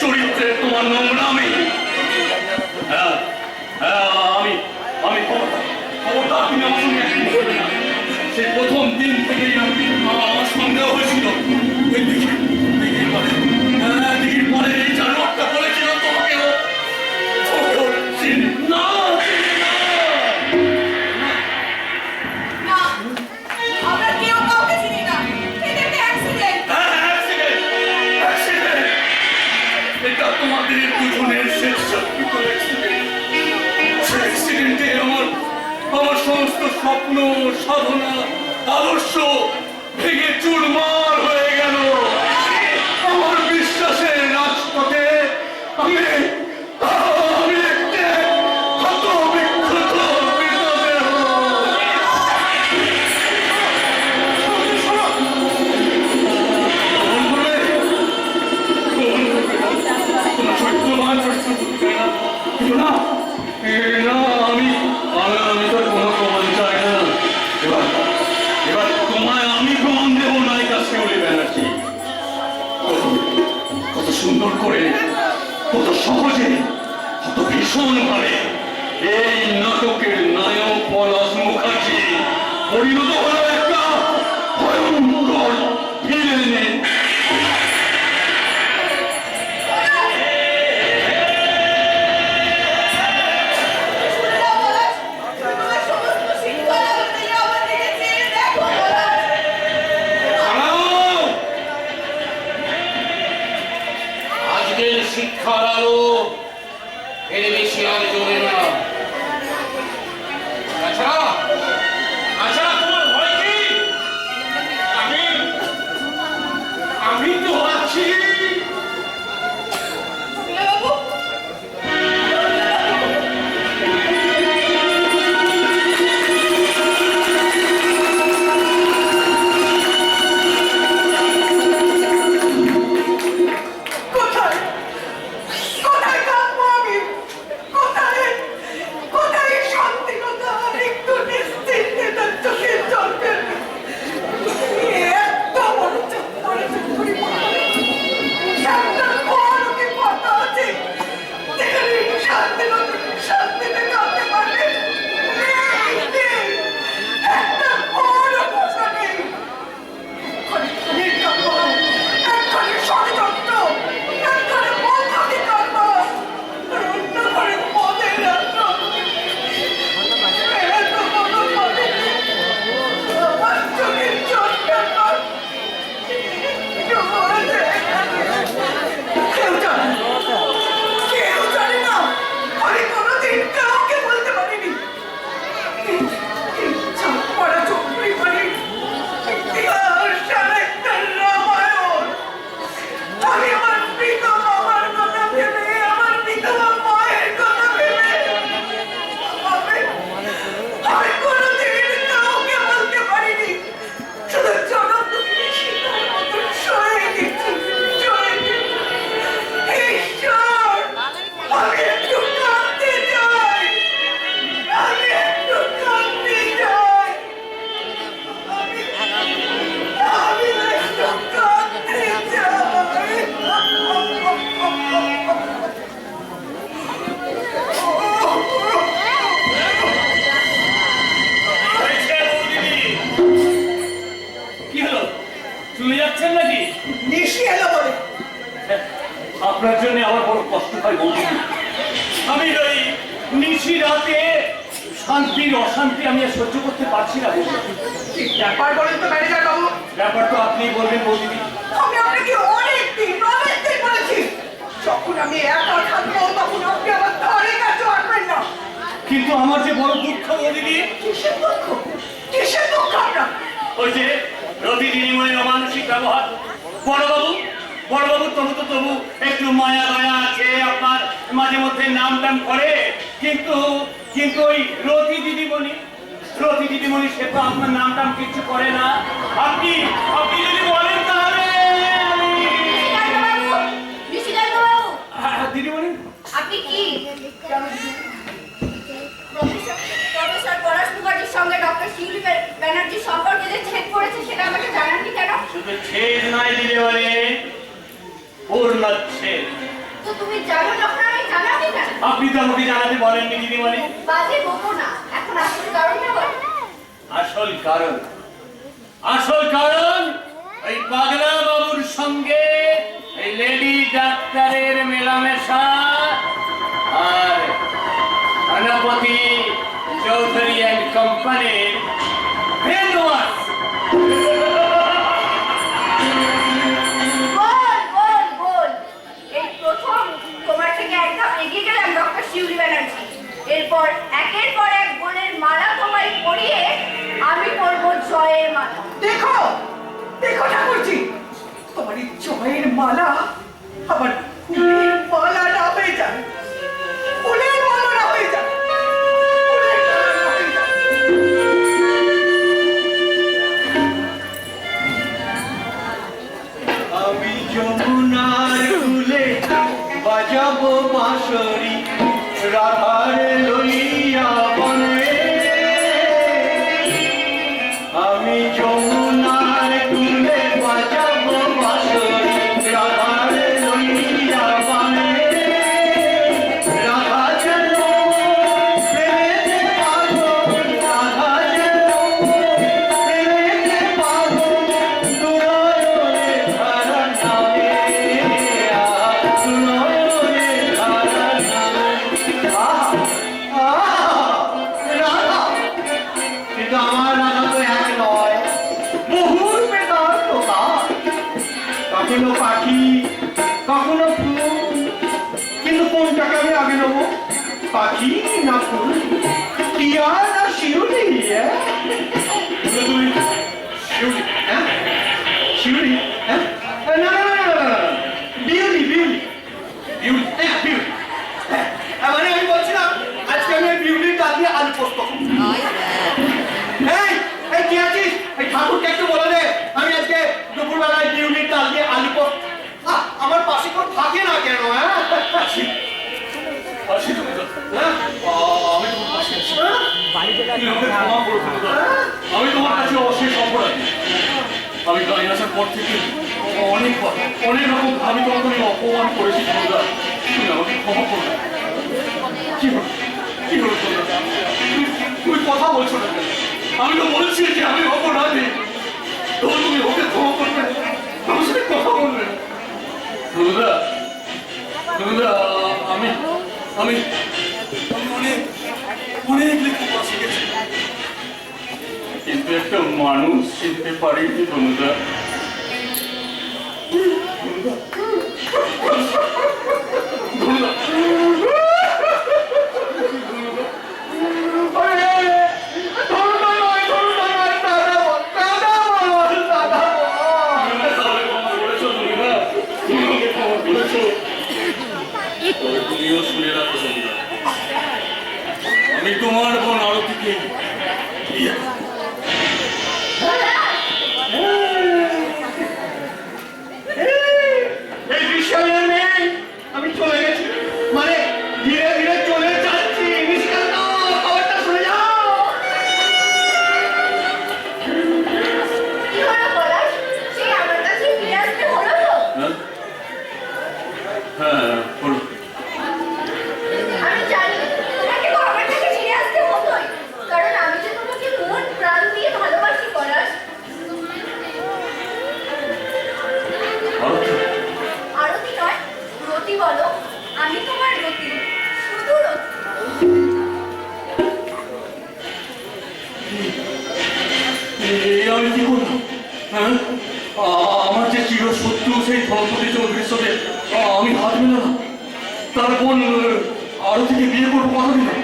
S4: চরিত্রের তোমার নোংরামি। হ্যাঁ হ্যাঁ, আমি খবরদার তুমি আমার সঙ্গে একদিন করবে না। সেই প্রথম দিন থেকেই আমার সন্দেহ হয়েছিল। দিঘির পরে এই জানোয়ারটা বলেছিল তোমাকেও চিনি না।
S2: না, আমরা কেউ কাউকে চিনি না। এটা একটা অ্যাক্সিডেন্ট।
S4: এটা তোমাদের দুজনের শেষ অ্যাক্সিডেন্টে আমার সমস্ত স্বপ্ন, সাধনা, আদর্শ ভেঙে চুরমার হয়ে গেল। আমার বিশ্বাসের রাজপথে আমি একটা ক্ষত বিক্ষত মৃতদেহ। আমি তো কোনো প্রমাণ চাই না। এবার তোমায় আমি প্রমাণ দেব নায়িকা শিউলি ব্যানার্জি। কত সুন্দর করে, কত সহজে, কত ভীষণ ভাবে এই নাটকের নায়ক পলাশ মুখার্জি পরিণত হলো একটা ভয়ঙ্কর ভিলেনে।
S2: তোমার সমস্ত শিক্ষা আমাদের আমার দিকে চেয়ে দেখো বলাস।
S1: আজকের শিক্ষার আলো এর বেশি আর জ্বলে না। আচ্ছা আচ্ছা, তোমার ভয় কি? আমি তো আছি।
S2: বাবু, কোথায় কোথায় থাকবো আমি? কোথায় কোথায় শান্তি? কোথায় একটু নিশ্চিন্তে তার চোখের জল ফেলবে? এত বড় চোখ করে চোখ করে একটা বড়কে কথা আছে যেখানে শান্তিতে কাঁদতে পারবে? নেই। একটা বড় কথা নেই। একখানে ষড়যন্ত্র, একখানে বন্ধকি কর্ম, আর অন্য ঘরে মদের আশ্রম। এত বড় পদে আমার চোখের জলটা নয়। কেউ জানে না, কেউ জানে না। আমি কোনোদিন কাউকে বলতে পারিনি। চাপ পড়া চোখের বাড়ি ইতিহাস আর একটা রামায়ণ। আমি আমার পিতা মামার কথা ভেবে, আমার পিতা মায়ের কথা ভেবে আমি কোনোদিন কাউকে বলতে পারিনি। শুধু জনম দুঃখী সীতার মতন সয়ে গেছি, সয়ে গেছি। ঈশ্বর, আমি একটু কাঁদতে চাই, আমি একটু কাঁদতে চাই, আমি একটু কাঁদতে
S3: হয়েছে বৌদিদি? কি হলো, চলে যাচ্ছেন নাকি?
S2: নিশি এলো বলে
S3: আপনার জন্য আমার বড় কষ্ট হয় বৌদিদি। আমি ওই নিশি রাতে শান্তির অশান্তি আমি আর সহ্য করতে পারছি না বৌদিদি।
S2: কি ব্যাপার বলেন তো ম্যানেজার বাবু?
S3: ব্যাপার তো আপনি বলবেন বৌদিদি।
S2: আমি আপনাকে অনেকদিন বলেছি, যখন আমি একা থাকবো তখন আপনি আমার ধারে কাছে আসবেন না।
S3: কিন্তু আমার যে বড় দুঃখ বৌদিদি,
S2: কিসের দুঃখ? কিসের দুঃখ আপনার?
S3: ওই যে প্রতিদিনই মনে অমানসিক ব্যবহার। বড়বাবু তবু একটু মায়া দয়া আছে আপনার, মাঝে মধ্যে নাম টাম করে। কিন্তু ওই রতি দিদিমণি সে তো আপনার নাম টাম কিছু করে না। আপনি যদি বলেন তাহলে
S2: নিশিকান্ত বাবু,
S3: দিদিমণি
S2: আপনি কি প্রফেসর পলাশ মুখার্জির সঙ্গে ডক্টর শিউলি ব্যানার্জির সম্পর্কে যে ছেদ পড়েছে সেটা আমাকে জানাননি কেন?
S3: শুধু ছেদ নয় দিদিমণি, পূর্ণচ্ছেদ।
S2: তো তুমি জানো যখন আমি জানাবি না।
S4: আপনি তো আমাকে জানাতে বলেননি দিদিমণি।
S2: বাজে বকো না, এখন আসল কারণটা বল।
S4: আসল কারণ এই পাগলা বাবুর সঙ্গে এই লেডি ডাক্তারের মেলামেশা আর ধনপতি চৌধুরী অ্যান্ড কোম্পানির ব্রেন ওয়াশ।
S2: বল। এই প্রথম তোমার থেকে এক ধাপ এগিয়ে গেলাম ডক্টর শিউলি ব্যানার্জি। এরপর একের পর এক বোনের মালা তোমায় পরিয়ে আমি পরবো জয়ের মালা।
S6: দেখো ঠাকুরজি, তোমার এই জয়ের মালা আবার ফুলের মালা না হয়ে যায়, ফুলের মালা না হয়ে যায়, ফুলের মালা না হয়ে যায়।
S5: আমি যমুনার কূলে বাজাবো বাঁশরি রাধার লইয়া বনে। আমি যমুনার কূলে বাজাবো বাঁশরি রাধার লইয়া বনে। রাধা যেন প্রেমেতে পাগল, রাধা যেন প্রেমেতে পাগল, দুনয়নে ধারা নামে, দুনয়নে ধারা নামে। রাধা, কিন্তু আমার রাধা তো এক নয়, বহুর বেতার তোতা। কখনো পাখি, কখনো ফুল, কিন্তু কোনটাকে আমি আগে নেবো, পাখি না ফুল, টিয়া না শিউলি?
S4: তুমি শিউলি?
S5: হ্যাঁ শিউলি? হ্যাঁ না না না না না, বিউলি বিউলি বিউলি, হ্যাঁ বিউলি। হ্যাঁ মানে আমি বলছিলাম আজকে আমি ওই বিউলির ডাল দিয়ে আলু পোস্ত খাবো। এই এই কি আছিস? এই ঠাকুরকে একটু বলে দে আমি আজকে দুপুরবেলায় বিউলির ডাল দিয়ে আলু পোস্ত। আমার পাশে কেউ থাকে না কেন? হ্যাঁ
S4: আসি তুমি তো।
S5: হ্যাঁ?
S4: আমি তোমার পাশে আছি। তুমি আমাকে ক্ষমা করো তুমি। আমি তোমার কাছে অশেষ অপরাধী। আমি গাড়ি আসার পর থেকে অনেক রকম আমি তোমাকে অপমান করেছি তোমরা। তুমি আমাকে ক্ষমা করো। কি হলো তোমরা? তুমি কথা বলছো না কেন? আমি তো বলছি যে আমি অপরাধী, তবু তুমি ওকে ক্ষমা করবে, আমার সাথে কথা বলবে। তোমরা আমি অনেক লেখাপড়া শিখেছি, কিন্তু একটা মানুষ চিনতে পারিনি তোমরা। তুমিও শুনে রাখো তোমরা, আমি তোমার বোন আরতিকে বিয়ে
S5: এই বিষয়ে নেই, আমি চলে গেছি, মানে ধীরে ধীরে চলে যাচ্ছি। মিষ্টার দাও, খবরটা শুনে যাও।
S2: কি হলো পলাশ? সেই আমার কাছে ফিরে আসতে হলো তো?
S4: হ্যাঁ বলো।
S2: আমি জানি তোমাকে তো আমার কাছে ফিরে আসতে হতোই, কারণ আমি যে তোমাকে মন প্রাণ দিয়ে ভালোবাসি পলাশ। আরতি নয়, রতি বলো। আমি তোমার রতি, শুধু রতি।
S4: আমি কি করবো? হ্যাঁ আমার যে চিরশত্রু সেই ধনপতি চৌধুরীর সাথে আমি হাত মিলালাম, তার বোন আরতিকে বিয়ে করবো কথা দিলাম।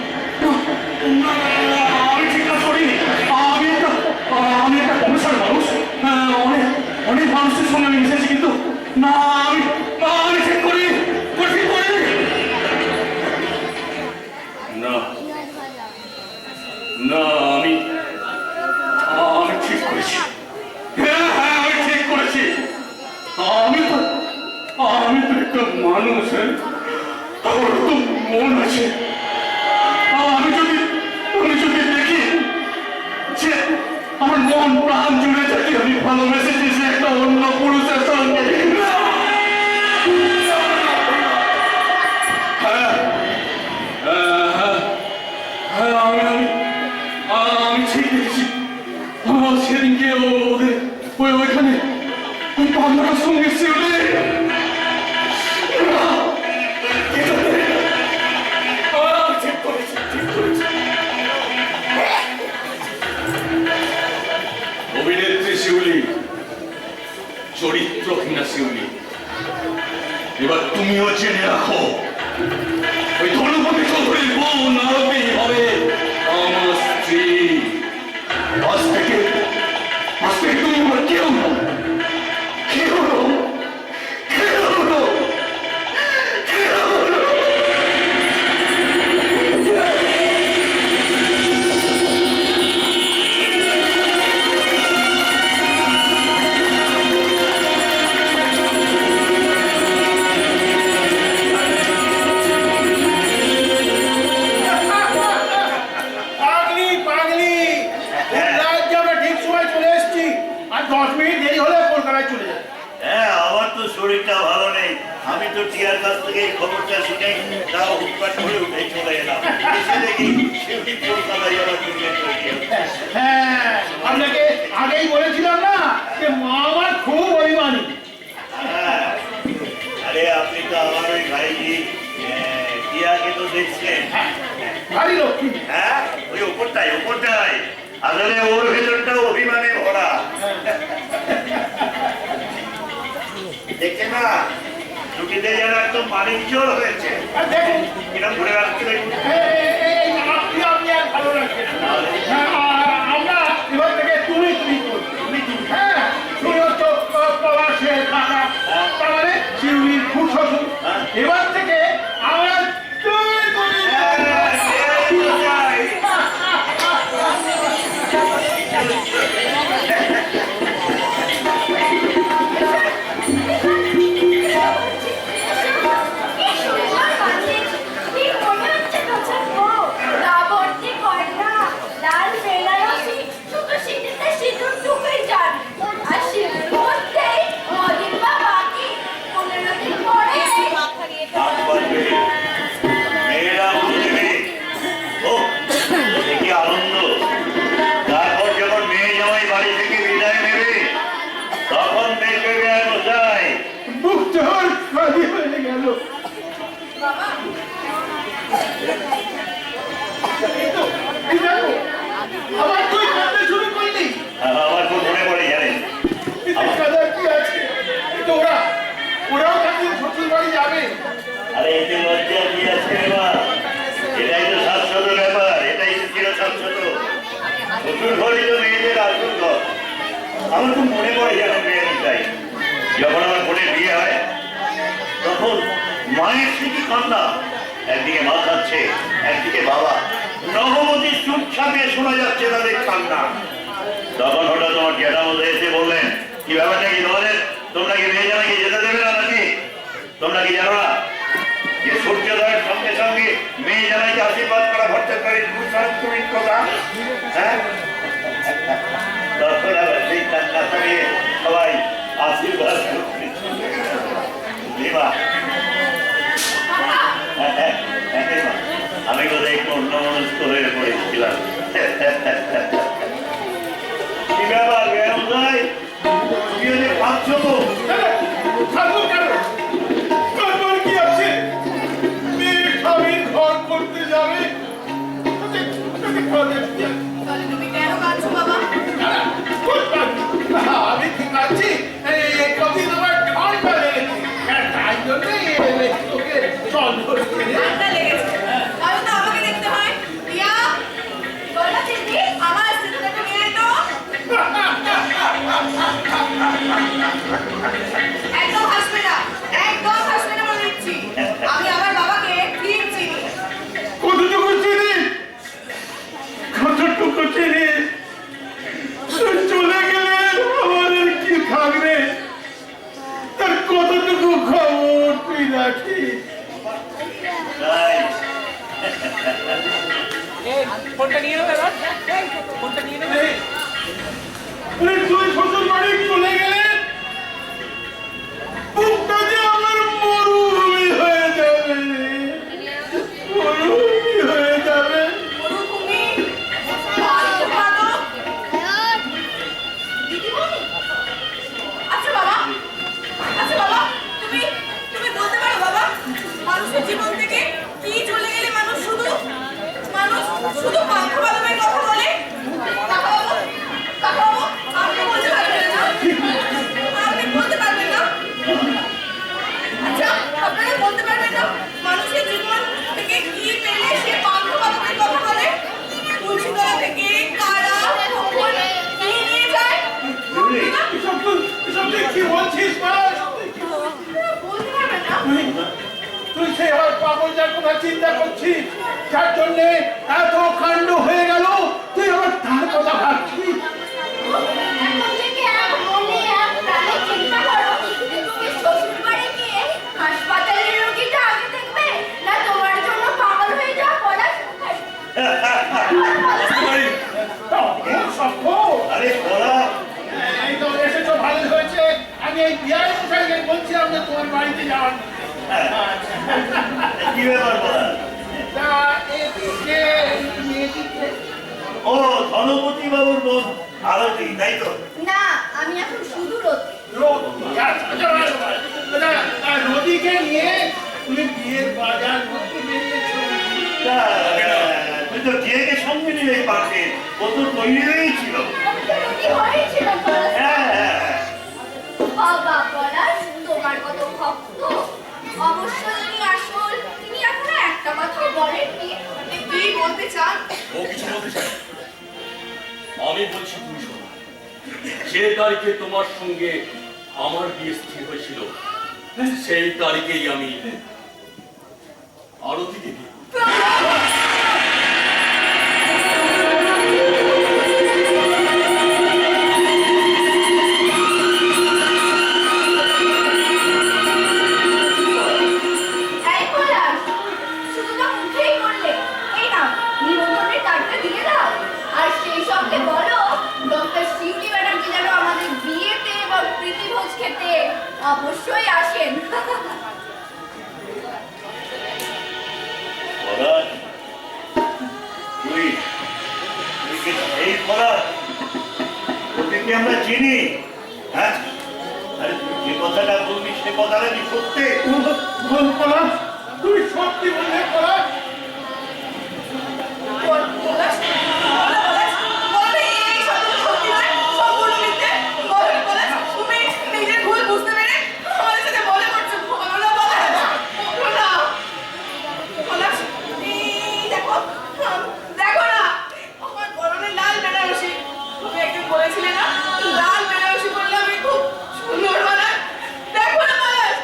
S4: আমি ঠিক কাজ করিনি। আমি একটা কমিশন মানুষ, অনেক মানুষের সঙ্গে আমি মিশেছি, কিন্তু না আমি ঠিক করিনি। না আমি ঠিক করেছি। হ্যাঁ আমি ঠিক করেছি। আমি তো একটা মানুষ, আমার তো মন আছে। আমি যদি দেখি যে আমার মন প্রাণ জুড়ে থাকি আমি ভালোবেসেছি সে একটা অন্য পুরুষের সঙ্গে, তুমিও জেনে রাখো, ওই ধনপতি চৌধুরীর বউ নারবি হবে আমার স্ত্রী। আজ থেকে তুমি আমার কেউ না। কেউ না। কেউ না। কেউ না।
S5: পাগলি পাগলি রাত যাবে, ঠিক সময় চলে এসেছি। আর 10 মিনিট দেরি হলে কলকাতায় চলে যাবে।
S7: হ্যাঁ, আমার তো শরীরটা ভালো নেই। আমি তো টিয়ার কাছ থেকে এই খবরটা শুনে তাও হুটপাট করে উঠে চলে এলাম। এসে দেখি শিউলি কলকাতায় যাওয়ার জন্য তৈরি হচ্ছে।
S5: হ্যাঁ, আপনাকে আগেই বলেছিলাম না যে মা আমার খুব অভিমানী।
S7: হ্যাঁ, আরে আপনি তো আমার ওই ভাইজি টিয়াকে তো দেখছেন।
S5: ভারী লক্ষ্মী।
S7: হ্যাঁ, ওই ওপরটাই ওপরটাই আসলে ওর ভেতরটা অভিমানে ভরা। দেখছেন না, ছুটিতে যেন একদম মানিক জোর হয়েছে।
S5: আর দেখুন,
S7: কিরম ঘুরে বেড়াচ্ছে দেখুন।
S5: আপনি আর ভালো লাগছে না। হ্যাঁ, আমরা এবার থেকে তুমি করছি। হ্যাঁ, তুমি হচ্ছে প্রবাসের কাকা, তার মানে শিউলির খুব শ্বশুর। এবার থেকে আমরা তুমি
S2: কি সুন্দর বাজে, কি মনে হচ্ছে কাছের বউ। দাবর্তি কয়না, লাল বেনারসি, শুধু সিঁথিতে সিঁদুরটুকুই যান। আর সিঁদুর মধ্যেই মদির বা বাকি 15 দিন পরে
S7: নাম বলবে, মেয়েরা বুঝবে। ও, এ কি আনন্দ। তারপর যখন মেয়ে জামাই বাড়ি থেকে বিদায় নেবে, তখন দেখবে বেড়ানো যায়।
S5: মুক্ত হওয়ার খালি হয়ে গেল।
S2: বাবা
S5: এই তো, এই দেখো, আবার তুই কাঁদতে শুরু করলি।
S7: আমার খুব মনে পড়ে জানেন।
S5: এতে কাঁদার কি আছে? এই তো ওরাও কাঁদিয়ে শ্বশুর বাড়ি যাবে।
S7: আরে এতে লজ্জা কি আছে রে মা? এটাই তো শাশ্বত ব্যাপার, এটাই তো চির শাশ্বত। শ্বশুর ঘরই তো মেয়েদের আসল ঘর। আমার খুব মনে পড়ে জানেন মেয়ের চাই, যখন আমার বোনের বিয়ে হয় তখন মায়ের স্মৃতি কান্না, একদিকে মা কাঁদছে, একদিকে বাবা। নবমতির চুপ ছাপিয়ে শোনা যাচ্ছে তাদের কান্না। তখন হঠাৎ তোমার জ্যাঠামশাই এসে বললেন, কি ব্যাপারটা কি তোমাদের? তোমরা কি মেয়ে জামাইকে যেতে দেবে না নাকি? তোমরা কি জানো না যে সূর্যোদয়ের সঙ্গে সঙ্গে মেয়ে জামাইকে আশীর্বাদ করা ভট্টাচার্যের দুঃসাহসিক কথা? হ্যাঁ, তখন আবার সেই কান্না থেকে সবাই আশীর্বাদ করছে। মা, আমি বোধহয় একটু অন্যমনস্ক হয়ে পড়েছিলাম। কি ব্যাপার বেরোয়, তুমি ওদের ভাবছো?
S5: থাকবো কেন? তারপর কি আছে? মেয়ে স্বামীর ঘর করতে যাবে। তাতে কাঁদের কি আছে?
S2: তাহলে তুমি কেন কাঁদছো বাবা?
S5: আমি কি কাঁদছি? এই কদিন আমার ঠান্ডা লেগেছে। তাই জন্যই তোকে জল ধরছে।
S2: ঠান্ডা লেগেছে, তাহলে তো আমাকে দেখতে হয়। রিয়া, বলো দিদি, আমার স্ত্রীটাকে নিয়ে আয় তো। একদম হাসবে না, একদম হাসবে না বলে দিচ্ছি। আমি আমার বাবাকে ঠিক চিনি।
S5: কতটুকু চিনিস? কতটুকু চিনিস? তুই চলে গেলে আমাদের কি থাকবে? তার কতটুকু খবর তুই রাখিস? কি বলছিস পলাশ?
S2: বলতে পারবে না
S5: তুই সেই আমার পাগলটার কথা চিন্তা করছিস, যার জন্য এত কাণ্ড হয়ে গেল, তুই আমার তার কথা ভাবছিস?
S2: এখন থেকে এক মনে এক প্রাণে চিন্তা করো তুমি শ্বশুর বাড়ি গিয়ে হাসপাতালের রোগীটা আগে দেখবে না তোমার জন্য পাগল হয়ে যাওয়া পলাশ
S7: আরে বলা
S5: এই তো এসেছো, ভালো হয়েছে। আমি এই বিয়ার মশাইকে বলছিলাম যে তোমার বাড়িতে যাওয়ার।
S7: কি ব্যাপার বলা?
S5: তা এদিকে মেয়েটিকে
S7: ও ধনপতি বাবুর বোন আরতি, তাই তো?
S2: না আমি এখন শুধু রতি
S5: নদীকে নিয়ে তুমি বিয়ের বাজার করতে বেরিয়েছো।
S7: তা, তুই তো কে সঙ্গে নিয়ে পারবে, ও তো তৈরি হয়েই ছিল।
S2: আমি তো রতি হয়েছিলাম পলাশ
S7: হ্যাঁ হ্যাঁ
S2: বাবা পলাশ তোমার কত ভক্ত অবশ্য তিনি আসল তিনি এখনো একটা কথা বলেননি কি বলতে চান
S4: ও কিছু বলতে চাই না। আমি বলছি তুমি শোনো, যে তারিখে তোমার সঙ্গে আমার বিয়ে স্থির হয়েছিল সেই তারিখেই আমি আরতিকে বিয়ে করি।
S2: এই পলাশ শুধু তো মুখেই বললে এই নাও নিমন্ত্রণের কার্ডটা দিয়ে দাও আর সেই সঙ্গে বলো ডক্টর শিউলি ব্যানার্জি যেন আমাদের বিয়েতে এবং প্রীতিভোজ খেতে অবশ্যই আসেন
S7: বলা, তুই তুই কি সেই বলা? তোকে আমরা চিনি, হ্যাঁ? আরে তুই যে কথাটা বলবি সে কথাটা কি সত্যি?
S5: পলাশ, তুই সত্যি বললে পলাশ?
S6: পলাশ বলো এই সব সত্যি নয়, সম্পূর্ণ মিথ্যে। বলো পলাশ, তুমি নিজের ভুল বুঝতে পেরে আমাদের সাথে মজা করছো। বলো না পলাশ, বলো না। পলাশ, এই দেখো দেখো না আমার পরনে লাল বেনারসি। তুমি একদিন বলেছিলে না লাল বেনারসি পরলে আমি খুব সুন্দর মানায়। দেখো না পলাশ,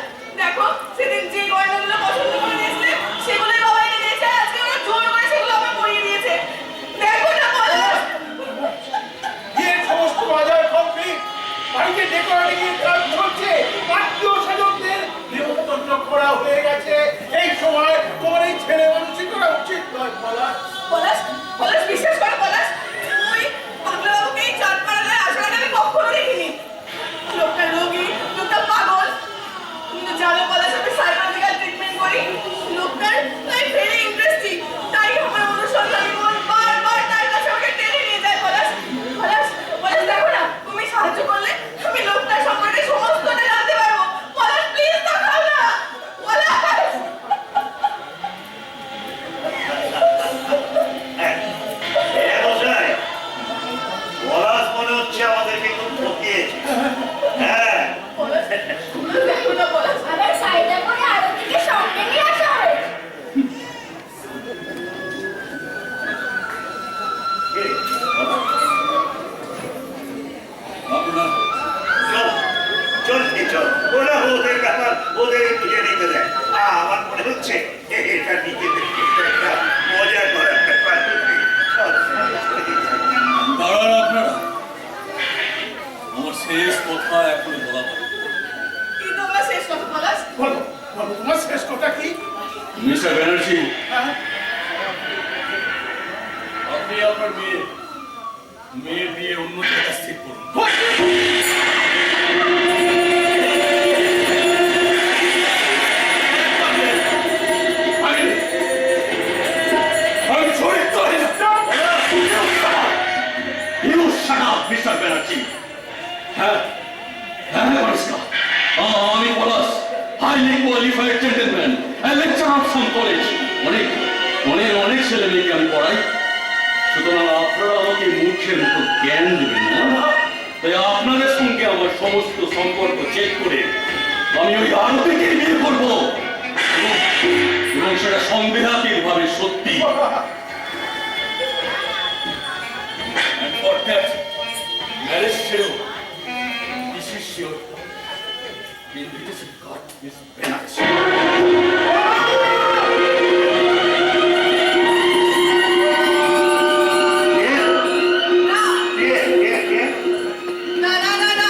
S6: দেখো সেদিন যে গয়নাগুলো পছন্দ করে নিয়েছিলে সেগুলোই বাবা এনে দিয়েছে। আজকে ওরা জোর করে সেগুলো আমার পরিয়ে দিয়েছে। দেখো না পলাশ।
S5: বিয়ের সমস্ত বাজার কমপ্লিট, বাড়িতে ডেকোরেটিং কাজ চলছে, আত্মীয় স্বজনদের নিমন্ত্রণ করা হয়ে গেছে। এই সময় তোমার এই ছেলে মানুষই করা উচিত নয় পলাশ।
S6: পলাশ, পলাশ বিশ্বাস করো পলাশ, ওই বাংলা বাবুকে এই চাঁদ পাড়ায় আসার আগে আমি কখনো দেখিনি। লোকটা রোগী, লোকটা পাগল। তুমি তো জানো পলাশ আমি সাইকোলজিক্যাল ট্রিটমেন্ট করি। লোকটার লাইফ ভেরি ইন্টারেস্টিং, তাই আমার অনুসন্ধানী মন বারবার তার কাছে আমাকে টেনে নিয়ে যায়। পলাশ পলাশ পলাশ দেখো না তুমি সাহায্য করলে আমি লোকটার সম্পর্কে সমস্তটা জানতে পারবো। পলাশ প্লিজ দেখাও না পলাশ।
S7: হ্যাঁ মশাই, পলাশ মনে হচ্ছে আমাদেরকে খুব ঠকিয়েছে। হ্যাঁ
S6: পলাশ দেখো না পলাশ।
S2: আবার সাইডে করে আরতিকে সঙ্গে নিয়ে আসা হয়েছে
S7: চল চল ওরা ওদের ব্যাপার, ওদের বুঝে নিতে দেয়। আমার মনে হচ্ছে এটা নিজেদের একটা মজা করার ব্যাপার।
S4: দাঁড়ান আপনারা, আমার শেষ কথা এখনো বলা হয়।
S6: কি তোমার শেষ কথা পলাশ?
S5: বলো বলো, তোমার শেষ কথা কি?
S4: মিস্টার ব্যানার্জি,
S5: হ্যাঁ?
S4: আপনি আপনার মেয়ের বিয়ে অন্য জায়গায় স্থির করুন।
S1: I'm sorry, sorry. You shut up, Mr. Banerjee. হ্যাঁ নমস্কার, আমি Palash, highly qualified gentleman, lecture of some college. অনেক ছেলে মেয়েকে আমি পড়াই, সুতরাং আপনারা আমাকে মূর্খের মতো জ্ঞান দেবেন না। তাই আপনাদের সঙ্গে আমার সমস্ত সম্পর্ক চেক করে আমি ওই আরতিকে বিয়ে করবো, এবং সেটা সন্দেহাতীত ভাবে সত্যি।
S4: And for that, marriage sure, this is sure,
S1: miss Banerjee.
S2: না না না না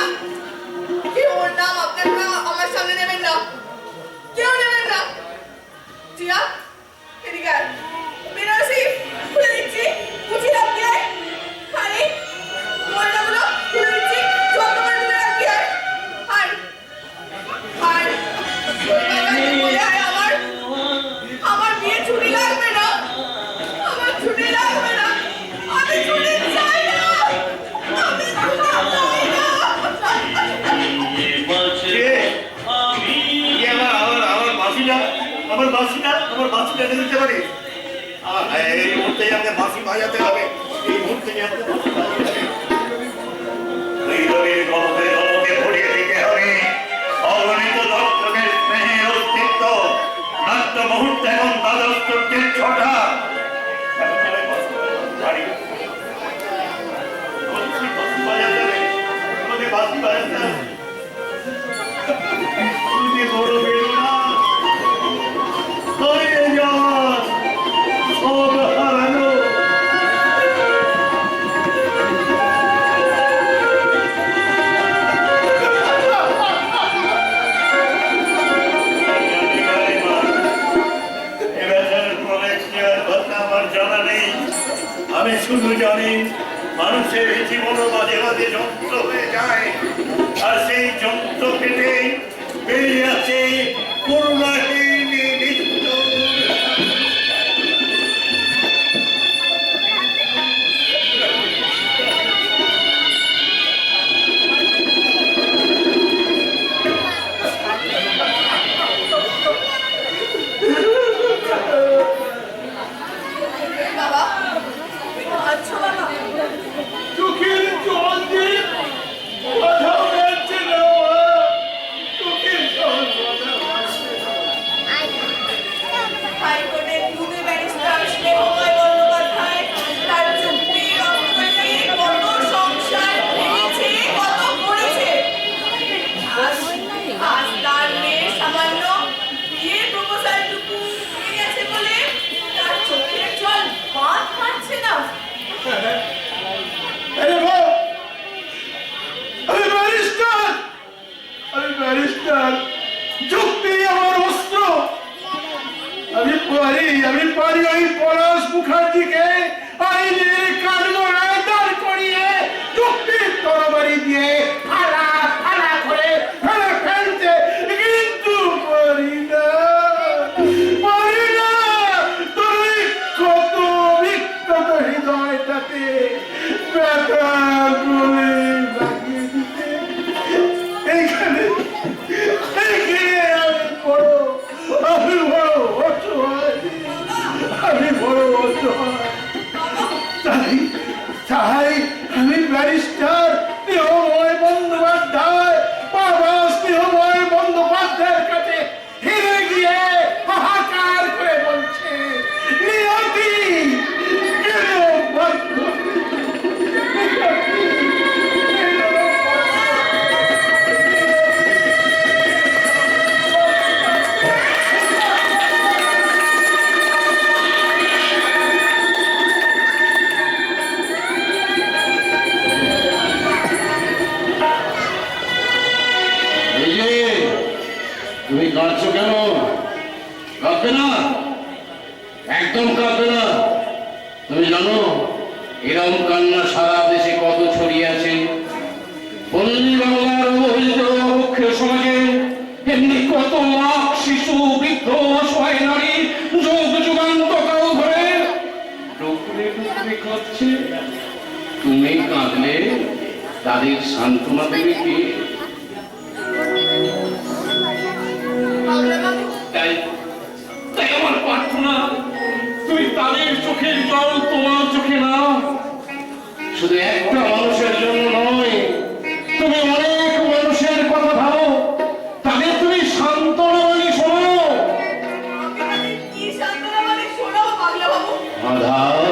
S2: কেউ ওর নাম আপনারা আমার সামনে নেবেন না, কেউ নেবেন না। জিয়া এদিকে আয়। বেনারসি খুলে দিচ্ছি, বুঝি রাখবি আয়। আরে মরনাগুলো খুলে দিচ্ছি, যতবার খুলে রাখবি আয়। আয় আয় বলে আয়। আমার বিয়ে ছুটি লাগবে না, আমার ছুটি লাগবে না, আমি ছুটি চাই না, আমি ছুটি চাই না।
S7: আমার বাসিটা দিতে পারি। এই মুহূর্তে আমাকে বাসি বাজাতে হবে, এই মুহূর্তে আমাকে বাসি বাজাতে হবে। এই রবির গল্পে গল্পকে ভরিয়ে দিতে হবে অগণিত দর্শকের স্নেহের অস্তিত্ব। নাট্য মুহূর্তে এবং দ্বাদশের ছটা বাসি বাজাতে হবে। বড় বেরোনা হারিয়ে যাওয়ার সব হারানো। আমার জানা নেই, আমি শুধু জানি মানুষের জীবনও মাঝে মাঝে যন্ত্র হয়ে যায়, আর সেই যন্ত্র কেটে বেরিয়ে আছে করুণাহীন মৃত্যু।
S2: বাবা আচ্ছা বাবা
S4: চোখের জল দিয়ে কোথাও যাচ্ছে না, চোখের জল
S2: হাইকোর্টের দুধে ব্যারিস্টার স্নেহময় বন্দ্যোপাধ্যায় তার চুক্তি রক্তকে কত সংসার ভেঙেছে, কত করেছে। আজ তার মেয়ে সামান্য বিয়ে প্রপোজালটুকু হয়ে গেছে বলে তার চোখের জল বাদ পাচ্ছে না।
S4: আরে বাপ, আমি ব্যারিস্টার, যুক্তি আমার অস্ত্র। আমি পারি ওই পলাশ মুখার্জিকে আইনের কাঠগড়ায় দাঁড় করিয়ে যুক্তির তরবারি দিয়ে ফালা ফালা করে ফেলে ফেলতে, কিন্তু পারি না। তুই কত বিক্ষত হৃদয়টাতে ব্যথা গুলি লাগিয়ে দিতে। এইখানে আমি বড় অসহায়, তাই আমি ব্যারিস্টার স্নেহময় বন্দ্যোপাধ্যায়, বাবা স্নেহময় বন্দ্যোপাধ্যায়ের কাছে হেরে গিয়ে হাহাকার করে বলছে, নিয়তি কেন বাধ্য।
S1: তুমি কাঁদছো কেন? কাঁদবে না, একদম কাঁদবে না। তুমি জানো এরকম কান্না সারা দেশে কত ছড়িয়ে আছে। পল্লী বাংলার অবহেলিত অবক্ষয় সমাজে এমনি কত লাখ শিশু, বৃদ্ধ, অসহায় নারী যুগ যুগান্তকাল ধরে টুকরে টুকরে কাঁদছে। তুমি কাঁদলে তাদের সান্ত্বনা দেবে কে? তাই আমার প্রার্থনা, তুই তাদের চোখের জল তোমার চোখে না। শুধু একটা মানুষের জন্য নয়, তুমি অনেক মানুষের কথা ভাবো, তাদের তুমি সান্ত্বনা বাণী শোনো।
S2: কি সান্ত্বনা বাণী শোনাও পাগলা বাবু?
S1: আধার